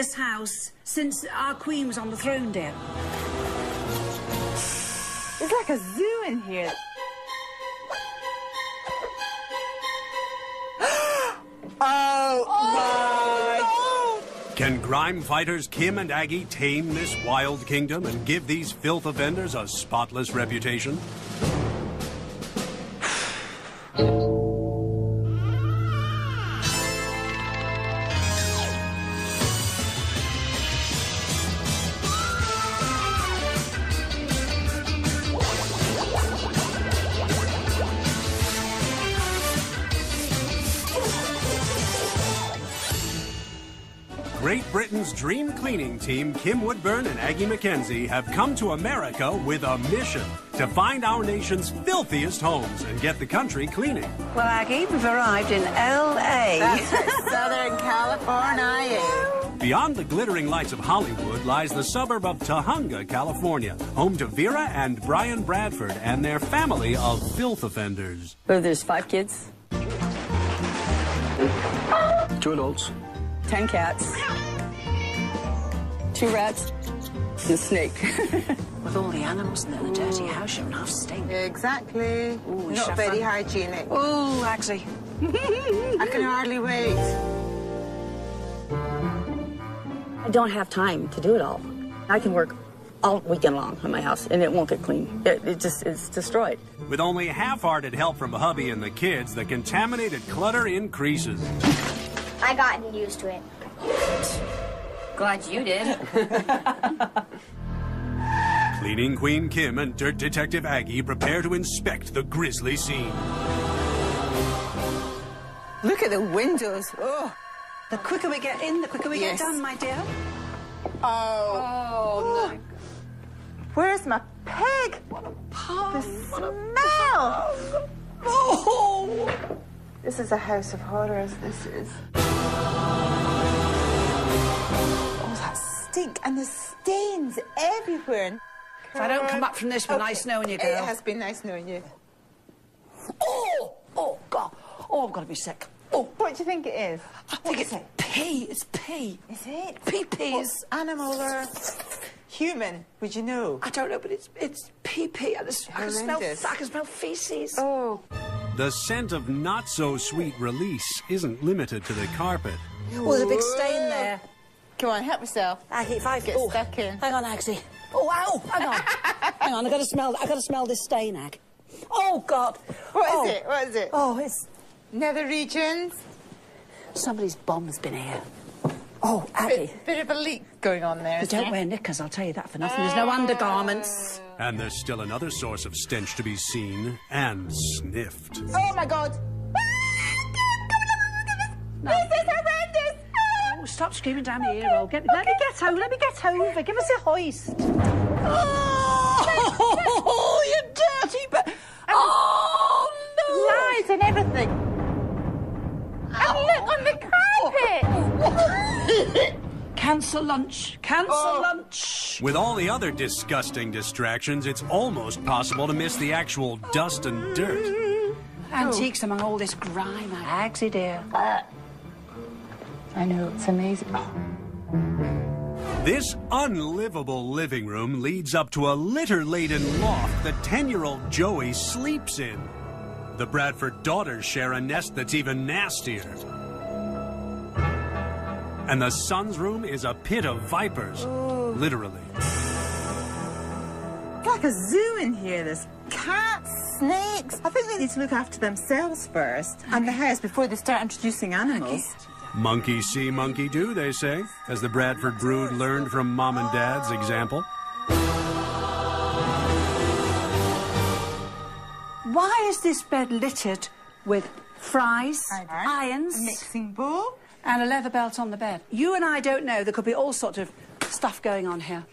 this house since our queen was on the throne, dear. It's like a zoo in here. Can grime fighters Kim and Aggie tame this wild kingdom and give these filth offenders a spotless reputation? Great Britain's dream cleaning team, Kim Woodburn and Aggie McKenzie, have come to America with a mission to find our nation's filthiest homes and get the country cleaning. Well, Aggie, we've arrived in L.A. That's right, Southern California. Beyond the glittering lights of Hollywood lies the suburb of Tujunga, California, home to Vera and Brian Bradford and their family of filth offenders. Well, there's 5 kids. 2 adults. 10 cats, 2 rats, and a snake. With all the animals in the dirty house, you don't have stink. Exactly. Ooh, not very hygienic. Oh, actually. I can hardly wait. I don't have time to do it all. I can work all weekend long in my house, and it won't get clean. It's destroyed. With only half-hearted help from hubby and the kids, the contaminated clutter increases. I gotten used to it. Glad you did. Cleaning Queen Kim and Dirt Detective Aggie prepare to inspect the grisly scene. Look at the windows. Oh. The quicker we get in, the quicker we get done, my dear. Oh. No. Where's my pig? The smell. Oh. This is a house of horrors, this is. Oh, that stink and the stains everywhere. If I don't come up from this, nice knowing you, girl. It has been nice knowing you. Oh, God. Oh, I'm going to be sick. Oh, what do you think it is? I think it's pee. It's pee. Is it? Pee-pees. Animal or human? Would you know? I don't know, but it's pee-pee. I can smell feces. Oh. The scent of not-so-sweet release isn't limited to the carpet. Oh, there's a big stain there. Come on, help yourself. Aggie, if I get stuck in. Hang on, Aggie. Oh, ow! Hang on. Hang on, I got to smell this stain, Ag. Oh, God. What is it? What is it? Oh, it's... Nether regions? Somebody's bomb's been here. Oh, Aggie. Bit of a leak going on there. But don't wear knickers, I'll tell you that for nothing. There's no undergarments. And there's still another source of stench to be seen and sniffed. Oh, my God. No. This is horrendous. Oh, stop screaming down here, oh. Let me get over. Give us a hoist. Oh, you dirty... Oh, no. Lies and everything. And look on the carpet. Cancel lunch. Cancel lunch. With all the other disgusting distractions, it's almost possible to miss the actual dust and dirt. Antiques among all this grime, Agsy dear. I know, it's amazing. This unlivable living room leads up to a litter-laden loft that 10-year-old Joey sleeps in. The Bradford daughters share a nest that's even nastier. And the son's room is a pit of vipers, literally. It's like a zoo in here. There's cats, snakes. I think they need to look after themselves first and the house before they start introducing animals. Monkey see, monkey do, they say, as the Bradford brood learned from Mom and Dad's example. Why is this bed littered with fries, irons, a mixing bowl, and a leather belt on the bed? You and I don't know. There could be all sorts of stuff going on here.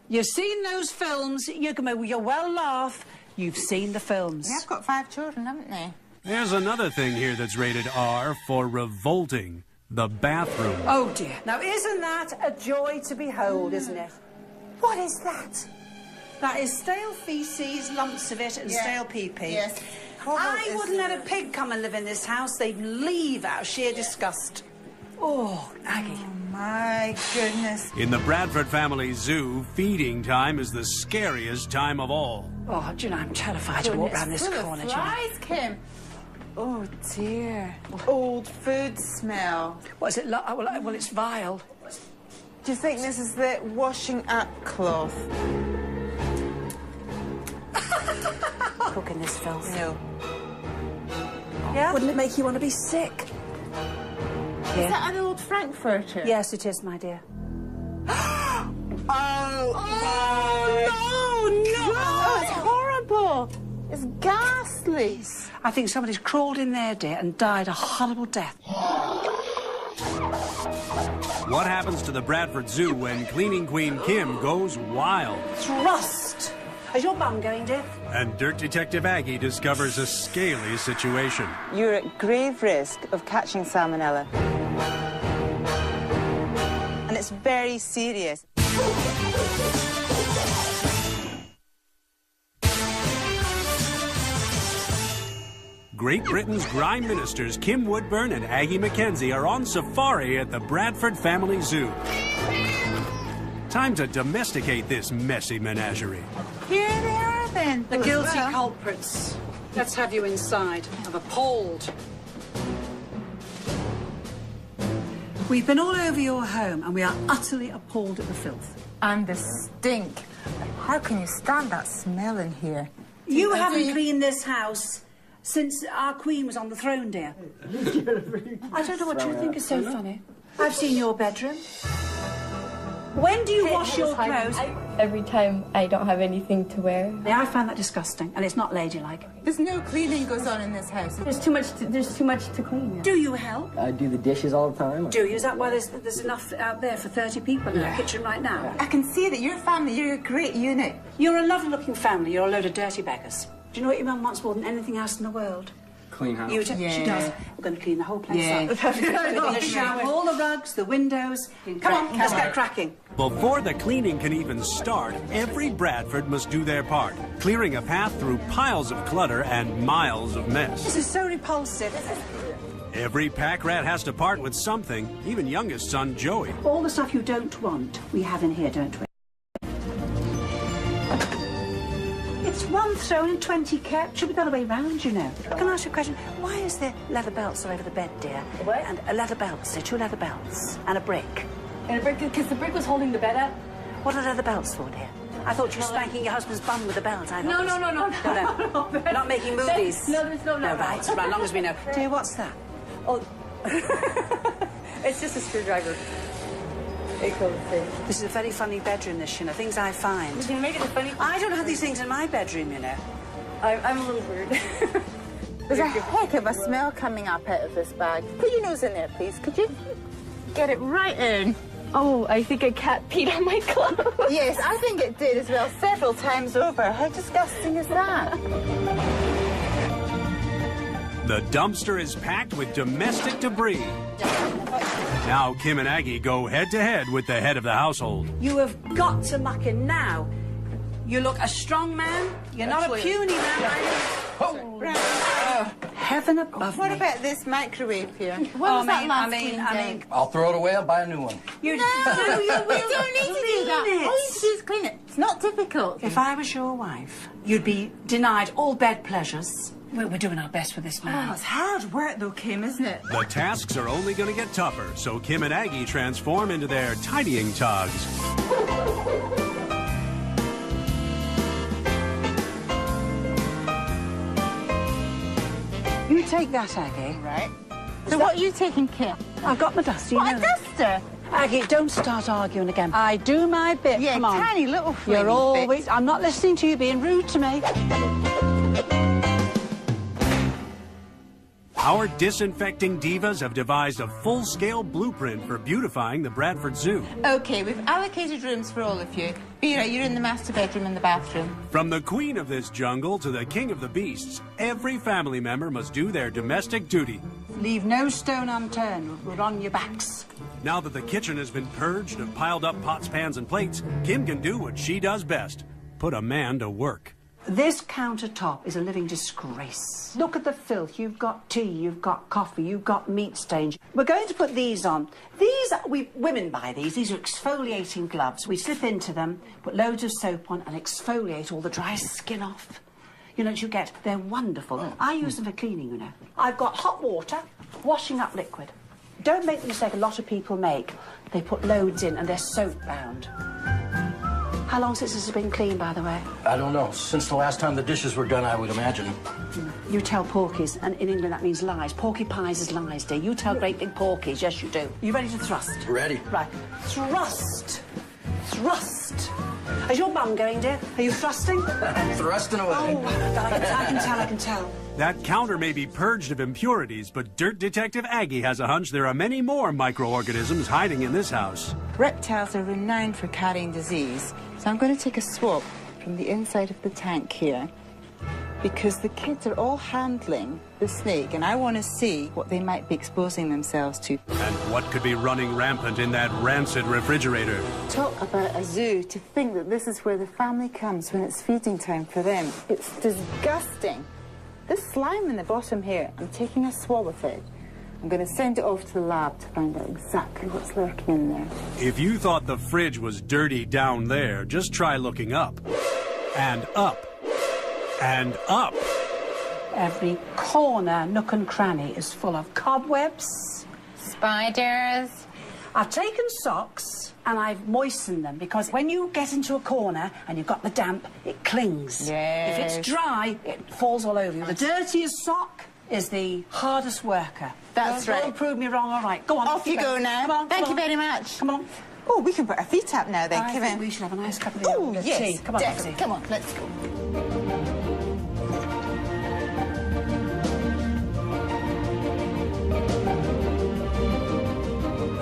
You've seen those films. You'll well laugh. You've seen the films. They've got 5 children, haven't they? There's another thing here that's rated R for revolting. The bathroom. Oh, dear. Now, isn't that a joy to behold, isn't it? What is that? That is stale feces, lumps of it, and stale pee-pee. Yes. I wouldn't let a pig come and live in this house. They'd leave out of sheer disgust. Oh, Aggie. My goodness. In the Bradford family zoo, feeding time is the scariest time of all. Oh, do you know, I'm terrified to walk around this Full of corner, do you know? flies, Kim. Oh, dear. Old food smell. What is it? Well, it's vile. Do you think this is the washing up cloth? Cooking this filth. No. Yeah? Wouldn't it make you want to be sick? Is that an old Frankfurter? Yes, it is, my dear. Oh, no! Oh, it's horrible. It's ghastly. I think somebody's crawled in there, dear, and died a horrible death. What happens to the Bradford Zoo when cleaning queen Kim goes wild? Thrust! Is your bum going, dear? And Dirt Detective Aggie discovers a scaly situation. You're at grave risk of catching salmonella. And it's very serious. Great Britain's grime ministers Kim Woodburn and Aggie Mackenzie are on safari at the Bradford Family Zoo. Time to domesticate this messy menagerie. Here they are, then. The guilty culprits. Let's have you inside. I'm appalled. We've been all over your home and we are utterly appalled at the filth. And the stink. How can you stand that smell in here? You haven't cleaned this house since our queen was on the throne, dear. I don't know what you think is so funny. I've seen your bedroom. When do you wash your clothes? Every time I don't have anything to wear. Yeah, I find that disgusting, and it's not ladylike. There's no cleaning goes on in this house. There's too much to clean. Do you help? I do the dishes all the time. Do you? Is that why there's enough out there for 30 people in the kitchen right now? I can see that your family, you're a great unit. You're a lovely-looking family. You're a load of dirty beggars. Do you know what your mum wants more than anything else in the world? Clean house. She does. We're going to clean the whole place up. We're going to shower all the rugs, the windows. Come on, let's get cracking. Before the cleaning can even start, every Bradford must do their part, clearing a path through piles of clutter and miles of mess. This is so repulsive. Every pack rat has to part with something, even youngest son Joey. All the stuff you don't want, we have in here, don't we? It's one thrown and 20 kept. Should be the other way round, you know. Can I ask you a question? Why is there leather belts all over the bed, dear? What? And leather belts. There are 2 leather belts and a brick. And a brick, because the brick was holding the bed up. What are leather belts for, dear? I thought you were spanking your husband's bum with a belt. No. No. We're not making movies. There's no. No, right. As long as we know. Dear, what's that? Oh, it's just a screwdriver. It goes in. This is a very funny bedroom, this, you know. Things I find. You can make it a funny. I don't have these things in my bedroom, you know. I'm a little weird. There's a heck of a smell coming up out of this bag. Put your nose in there, please. Could you get it right in? Oh, I think a cat peed on my clothes. Yes, I think it did as well, several times over. How disgusting is that? The dumpster is packed with domestic debris. Now Kim and Aggie go head-to-head with the head of the household. You have got to muck in now. You look a strong man. You're not a puny man. Heaven above What me. about this microwave here? I mean, I'll throw it away. I'll buy a new one. you we don't need to do that. Clean it. All you need to do is clean it. It's not difficult. If I was your wife, you'd be denied all bed pleasures. We're doing our best with this man. Oh, it's hard work though, Kim, isn't it? The tasks are only going to get tougher, so Kim and Aggie transform into their tidying togs. You take that, Aggie. Right. So what are you taking, Kim? I've got my duster, you What, know a that. duster? Aggie, don't start arguing again. I do my bit. Yeah, Come on. tiny little flaming You're always... bits. I'm not listening to you being rude to me. Our disinfecting divas have devised a full-scale blueprint for beautifying the Bradford Zoo. Okay, we've allocated rooms for all of you. Vera, you're in the master bedroom and the bathroom. From the queen of this jungle to the king of the beasts, every family member must do their domestic duty. Leave no stone unturned. We're on your backs. Now that the kitchen has been purged of piled up pots, pans, and plates, Kim can do what she does best, put a man to work. This countertop is a living disgrace. Look at the filth. You've got tea, you've got coffee, you've got meat stains. We're going to put these on. Women buy these. These are exfoliating gloves. We slip into them, put loads of soap on and exfoliate all the dry skin off. You know what you get? They're wonderful. I use them for cleaning, you know. I've got hot water, washing up liquid. Don't make the mistake a lot of people make. They put loads in and they're soap-bound. How long since this has been cleaned, by the way? I don't know. Since the last time the dishes were done, I would imagine. You tell porkies, and in England that means lies. Porcupines is lies, dear. You tell great big porkies, yes you do. You ready to thrust? Ready. Right. Thrust. Thrust. Is your bum going, dear? Are you thrusting? Thrusting away. Oh, I can tell. That counter may be purged of impurities, but Dirt Detective Aggie has a hunch there are many more microorganisms hiding in this house. Reptiles are renowned for carrying disease, so I'm going to take a swab from the inside of the tank here because the kids are all handling the snake and I want to see what they might be exposing themselves to. And what could be running rampant in that rancid refrigerator? Talk about a zoo, to think that this is where the family comes when it's feeding time for them. It's disgusting. This slime in the bottom here, I'm taking a swab of it. I'm going to send it off to the lab to find out exactly what's lurking in there. If you thought the fridge was dirty down there, just try looking up. And up. And up. Every corner, nook and cranny is full of cobwebs. Spiders. I've taken socks and I've moistened them because when you get into a corner and you've got the damp, it clings. Yes. If it's dry, it falls all over you. The dirtiest sock is the hardest worker. That's right. Don't prove me wrong, all right. Go on. Off you go now. Come on, Thank you very much. Come on. Oh, we can put our feet up now then, I Kevin. think we should have a nice cup of Oh, yes. tea. Come on, definitely. Betsy. Come on, let's go.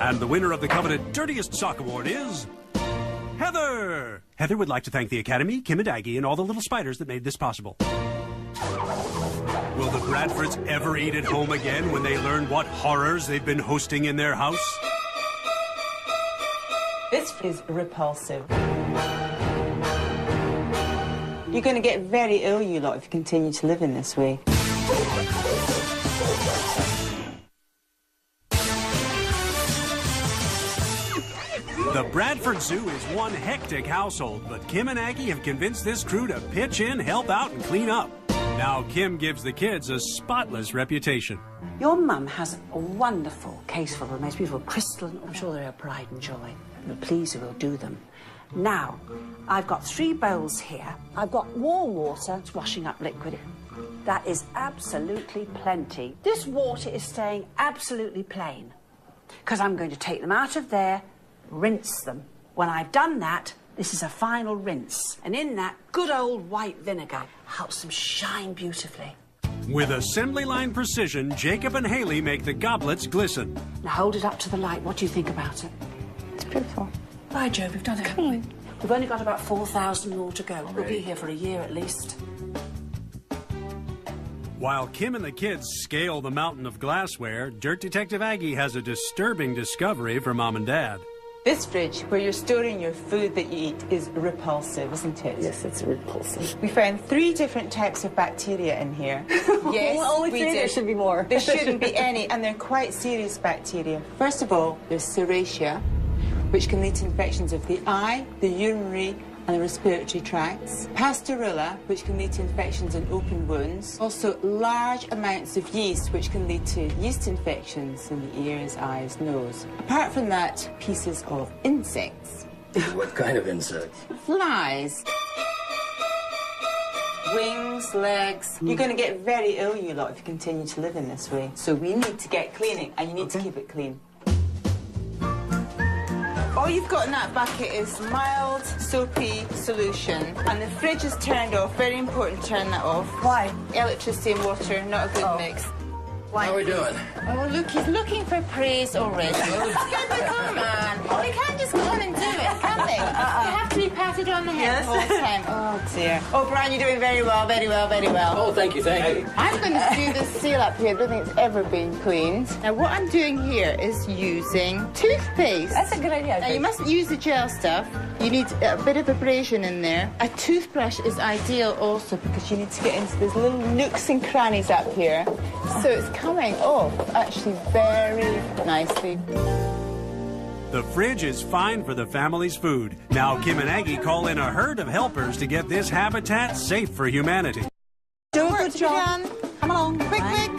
And the winner of the coveted Dirtiest Sock Award is... Heather! Heather would like to thank the Academy, Kim and Aggie, and all the little spiders that made this possible. Will the Bradfords ever eat at home again when they learn what horrors they've been hosting in their house? This is repulsive. You're going to get very ill, you lot, if you continue to live in this way. The Bradford Zoo is one hectic household, but Kim and Aggie have convinced this crew to pitch in, help out, and clean up. Now Kim gives the kids a spotless reputation. Your mum has a wonderful case full of the most beautiful crystal, and I'm sure they're her pride and joy. We're pleased we'll do them. Now, I've got 3 bowls here. I've got warm water, it's washing up liquid. That is absolutely plenty. This water is staying absolutely plain because I'm going to take them out of there, rinse them. When I've done that, this is a final rinse. And in that, good old white vinegar helps them shine beautifully. With assembly line precision, Jacob and Haley make the goblets glisten. Now hold it up to the light. What do you think about it? It's beautiful. By Jove, we've done it, haven't we? We've only got about 4,000 more to go. We'll be here for a year at least. While Kim and the kids scale the mountain of glassware, Dirt Detective Aggie has a disturbing discovery for Mom and Dad. This fridge, where you're storing your food that you eat, is repulsive, isn't it? Yes, it's repulsive. We found 3 different types of bacteria in here. Yes, Well, only we 3, did. there should be more. There shouldn't be any, and they're quite serious bacteria. First of all, there's Serratia, which can lead to infections of the eye, the urinary, and the respiratory tracts. Pastorella, which can lead to infections in open wounds. Also, large amounts of yeast, which can lead to yeast infections in the ears, eyes, nose. Apart from that, pieces of insects. What kind of insect? Flies. Wings, legs. You're going to get very ill, you lot, if you continue to live in this way. So we need to get cleaning, and you need to keep it clean. All you've got in that bucket is mild, soapy solution. And the fridge is turned off. Very important to turn that off. Why? Electricity and water, not a good mix. How are we doing? Oh, look, he's looking for praise already. Come on. We can't just go on and do it, can we? You have to be patted on the head the whole time. Oh, dear. Oh, Brian, you're doing very well, very well, very well. Oh, thank you, thank you. I'm going to do this seal up here. I don't think it's ever been cleaned. Now, what I'm doing here is using toothpaste. That's a good idea. Now, you mustn't use the gel stuff. You need a bit of abrasion in there. A toothbrush is ideal also because you need to get into those little nooks and crannies up here. So it's coming off actually very nicely. The fridge is fine for the family's food. Now Kim and Aggie call in a herd of helpers to get this habitat safe for humanity. Do a good job. Come along, quick, quick.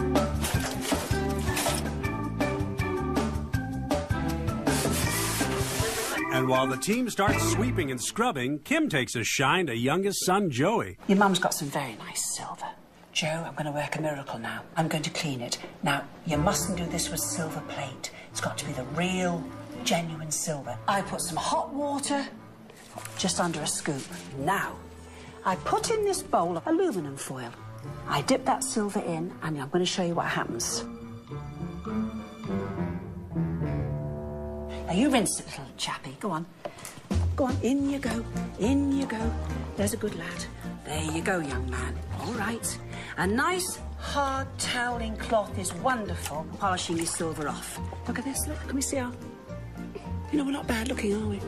And while the team starts sweeping and scrubbing, Kim takes a shine to youngest son Joey. Your mum's got some very nice silver. Joe, I'm going to work a miracle now. I'm going to clean it. Now, you mustn't do this with silver plate. It's got to be the real, genuine silver. I put some hot water just under a scoop. Now, I put in this bowl of aluminum foil. I dip that silver in, and I'm going to show you what happens. Now, you rinse it, little chappie. Go on. Go on, in you go. In you go. There's a good lad. There you go, young man. All right. A nice, hard toweling cloth is wonderful for polishing your silver off. Look at this, look. Can we see our... You know, we're not bad looking, are we?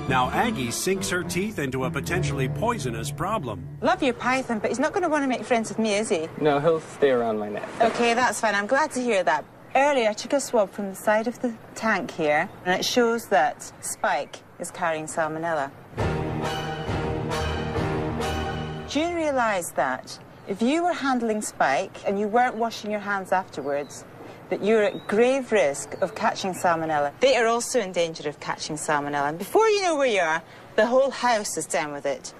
Now Aggie sinks her teeth into a potentially poisonous problem. Love your python, but he's not going to want to make friends with me, is he? No, he'll stay around my neck. Okay, that's fine. I'm glad to hear that. Earlier, I took a swab from the side of the tank here, and it shows that Spike is carrying salmonella. Do you realise that if you were handling Spike and you weren't washing your hands afterwards, that you're at grave risk of catching salmonella? They are also in danger of catching salmonella. And before you know where you are, the whole house is down with it.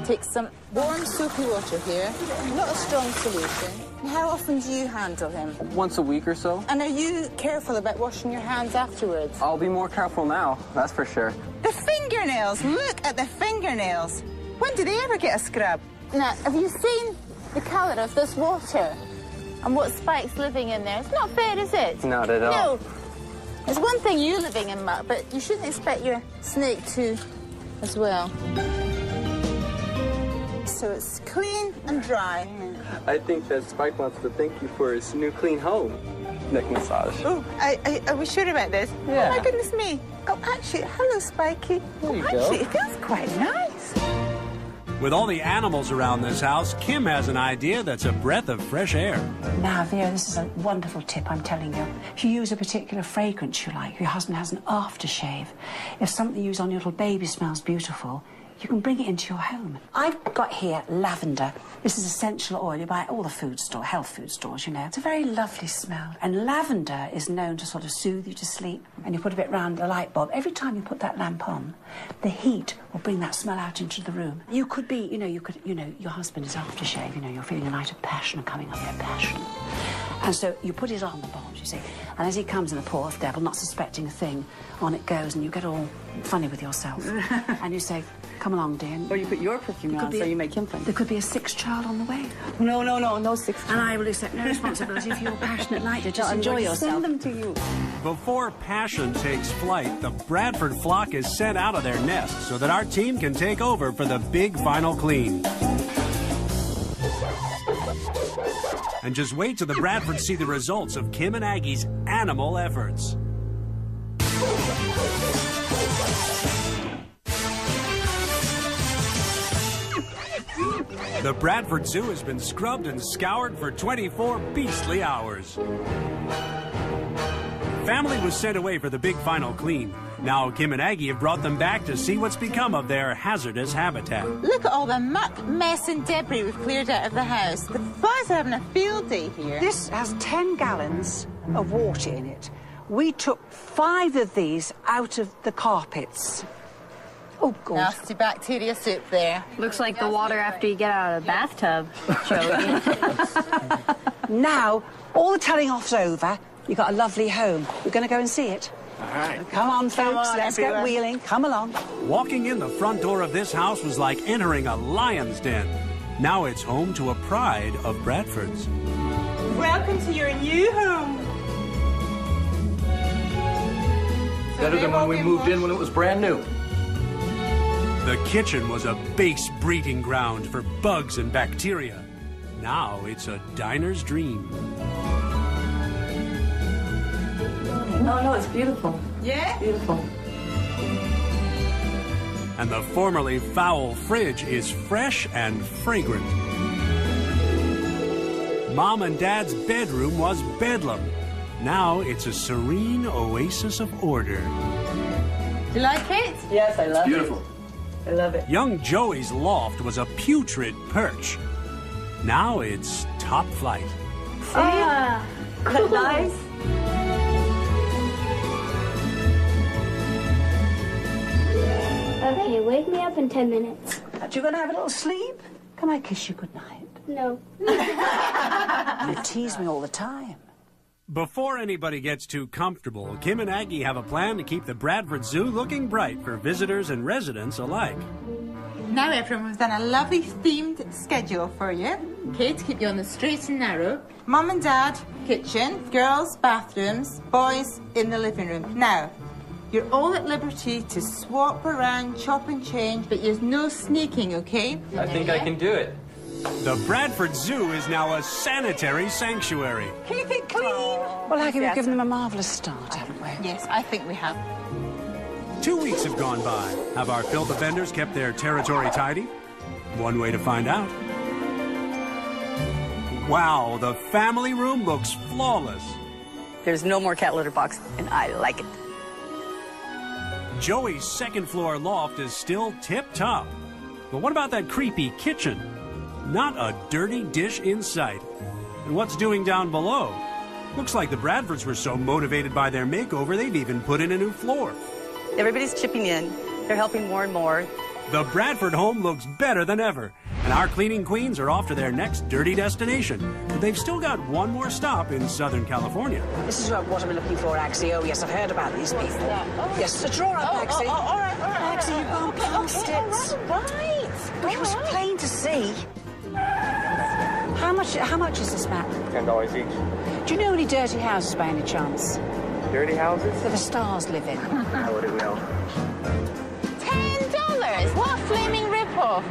Take some warm soapy water here, not a strong solution. And how often do you handle him? Once a week or so. And are you careful about washing your hands afterwards? I'll be more careful now, that's for sure. The fingernails! Look at the fingernails! When do they ever get a scrub? Now, have you seen the colour of this water? And what Spike's living in there? It's not fair, is it? Not at all. No. It's one thing you living in muck, but you shouldn't expect your snake to as well. So it's clean and dry. I think that Spike wants to thank you for his new clean home. Neck massage. Oh, are we sure about this? Yeah. Oh, my goodness me. Oh, actually, hello, Spikey. There you Actually, go. it feels quite nice. With all the animals around this house, Kim has an idea that's a breath of fresh air. Now, Vera, this is a wonderful tip, I'm telling you. If you use a particular fragrance you like, your husband has an aftershave. If something you use on your little baby smells beautiful, you can bring it into your home. I've got here lavender. This is essential oil you buy at all the food store, health food stores, you know. It's a very lovely smell. And lavender is known to sort of soothe you to sleep. And you put a bit round the light bulb. Every time you put that lamp on, the heat will bring that smell out into the room. You could be, your husband is aftershave, you're feeling a night of passion coming on your passion. And so you put it on the bulbs, you see. And as he comes in, the poor devil, not suspecting a thing, on it goes, and you get all funny with yourself. And you say, come along, dear. Or you put your perfume on, so you make him think. There could be a sixth child on the way. No sixth. And I will accept no responsibility for your passionate night. Just enjoy yourself. Send them to you. Before passion takes flight, the Bradford flock is sent out of their nest so that our team can take over for the big final clean. And just wait till the Bradfords see the results of Kim and Aggie's animal efforts. The Bradford Zoo has been scrubbed and scoured for 24 beastly hours. Family was sent away for the big final clean. Now Kim and Aggie have brought them back to see what's become of their hazardous habitat. Look at all the muck, mess and debris we've cleared out of the house. The flies are having a field day here. This has 10 gallons of water in it. We took 5 of these out of the carpets. Oh, God. Nasty bacteria soup there. Looks like the water after you get out of the bathtub, Joey. Now, all the telling off's over. You've got a lovely home. We're going to go and see it. All right. Come on, folks. Let's everyone. get wheeling. Come along. Walking in the front door of this house was like entering a lion's den. Now it's home to a pride of Bradford's. Welcome to your new home. Better than when we moved in when it was brand new. The kitchen was a base breeding ground for bugs and bacteria. Now it's a diner's dream. No, it's beautiful. Yeah? Beautiful. And the formerly foul fridge is fresh and fragrant. Mom and Dad's bedroom was bedlam. Now it's a serene oasis of order. Do you like it? Yes, I love Beautiful. it. I love it. Young Joey's loft was a putrid perch. Now it's top flight. Ah, Isn't that nice? okay, wake me up in 10 minutes. Aren't you going to have a little sleep? Can I kiss you goodnight? No. You tease me all the time. Before anybody gets too comfortable, Kim and Aggie have a plan to keep the Bradford Zoo looking bright for visitors and residents alike. Now, everyone, we've done a lovely themed schedule for you, okay, to keep you on the straight and narrow. Mum and Dad, kitchen, girls, bathrooms, boys in the living room. Now, you're all at liberty to swap around, chop and change, but there's no sneaking, okay? I think I can do it. The Bradford Zoo is now a sanitary sanctuary. Keep it clean. Well, Aggie, we've given them a marvellous start, haven't we? Yes, I think we have. 2 weeks have gone by. Have our filth offenders kept their territory tidy? One way to find out. Wow, the family room looks flawless. There's no more cat litter box, and I like it. Joey's second floor loft is still tip-top. But what about that creepy kitchen? Not a dirty dish in sight. And what's doing down below? Looks like the Bradfords were so motivated by their makeover, they've even put in a new floor. Everybody's chipping in. They're helping more and more. The Bradford home looks better than ever. And our cleaning queens are off to their next dirty destination. But they've still got one more stop in Southern California. This is what I'm looking for, Axie. Oh, yes, I've heard about these people. Yes, the drawer up, Axie. All right. Axie, you've gone past it. Right. But it was plain to see. How much is this map? $10 each. Do you know any dirty houses by any chance? Dirty houses? That the stars live in? I wouldn't know. $10? What a flaming rip-off.